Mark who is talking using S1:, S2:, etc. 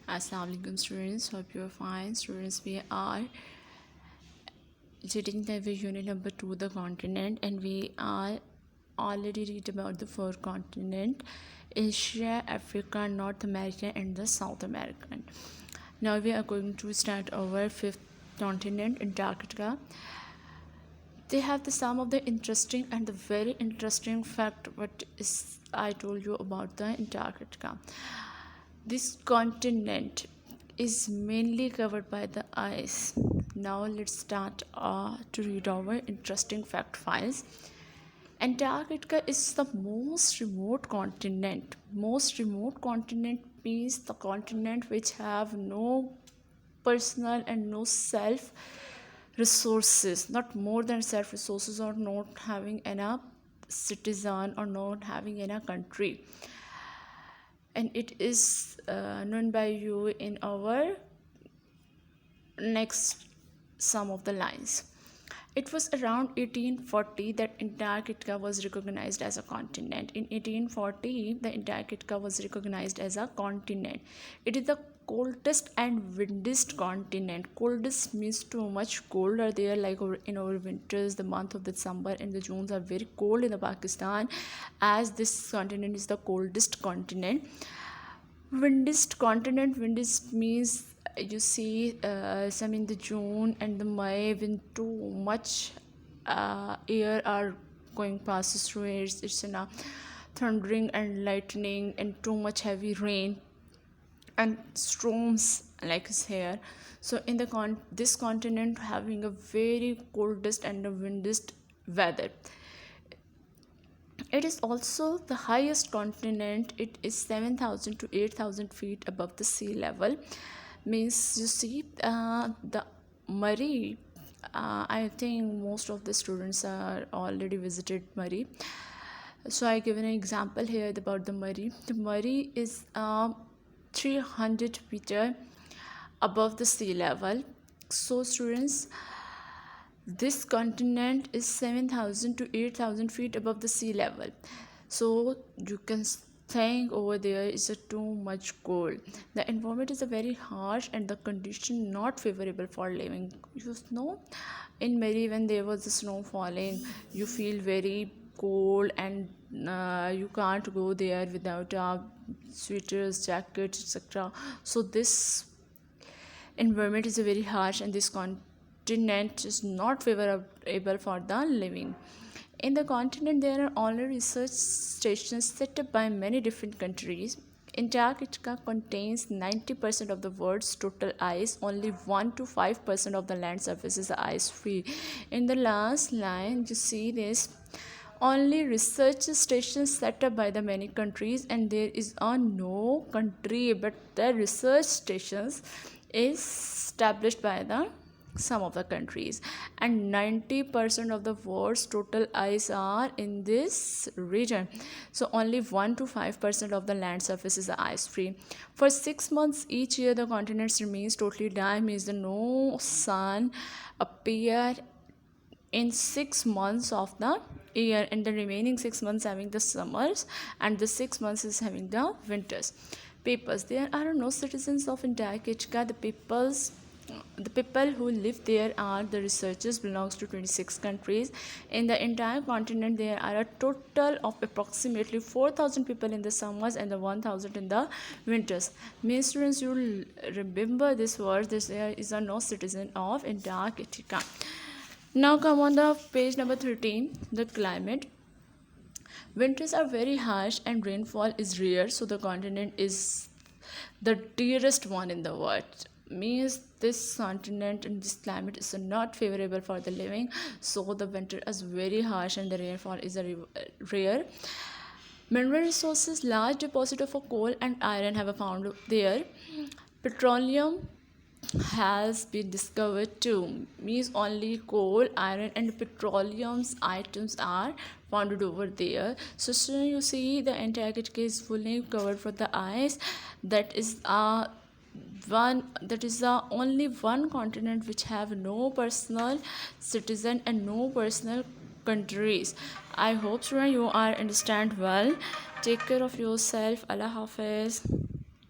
S1: Assalamualaikum students, hope you are fine. Students, we are sitting the unit number 2, the continent, and we are already read about the 4 continent: Asia, Africa, North America, and the South American. Now we are going to start our 5th continent, Antarctica. They have the some of the interesting and the very interesting fact what is I told you about the Antarctica. This continent is mainly covered by the ice. Now let's start to read our interesting fact files. Antarctica is the most remote continent. Most remote continent means the continent which have no personal and no self resources, not more than self resources, or not having enough citizen, or not having enough country. And it is known by you in our next some of the lines. It was around 1840 that Antarctica was recognized as a continent. In 1840, the Antarctica was recognized as a continent. It is the coldest and windiest continent. Coldest means too much cold are there, like in our winters, the month of December and the Junes are very cold in the Pakistan, as this continent is the coldest continent. Windiest continent. Windiest means you see some in the June and the May when too much air are going passes through it. It's in a thundering and lightning and too much heavy rain and storms like is here. So in the this continent having a very coldest and the windiest weather. It is also the highest continent. It is 7,000 to 8,000 feet above the sea level. Means you see the Murray. I think most of the students are already visited Murray. So I give an example here about the Murray. The Murray is 300 meter above the sea level. So students, this continent is 7,000 to 8,000 feet above the sea level. So you can think over there is a too much cold. The environment is a very harsh and the condition not favorable for living. You know, in Mary when there was the snow falling, you feel very cold and you can't go there without sweaters, jackets, etc. So this environment is a very harsh and this continent is not favorable for the living. In the continent, there are already research stations set up by many different countries. Antarctica contains 90% of the world's total ice. Only 1 to 5% of the land surface is ice free. In the last line, you see this. Only research stations set up by the many countries, and there is no country, but the research stations is established by the some of the countries, and 90% of the world's total ice are in this region. So only 1 to 5% of the land surface is ice free. For 6 months each year, the continents remains totally dry, means the no sun appear in 6 months of the year, and the remaining 6 months having the summers, and the 6 months is having the winters. Papers. There are no citizens of Antarctica. The people who live there are the researchers, belongs to 26 countries. In the entire continent, there are a total of approximately 4,000 people in the summers and the 1,000 in the winters. Many students, you will remember this word. There is a no citizen of Antarctica. Now come on the page number 13, the climate. Winters are very harsh and rainfall is rare, so the continent is the dearest one in the world. Means this continent and this climate is not favorable for the living, so the winter is very harsh and the rainfall is rare. Mineral resources. Large deposit of coal and iron have found there. Petroleum has been discovered too. Means only coal, iron and petroleum items are found over there. So you see the Antarctica is fully covered with the ice. That is the only one continent which have no personal citizen and no personal countries. I hope you are understand well. Take care of yourself. Allah Hafiz.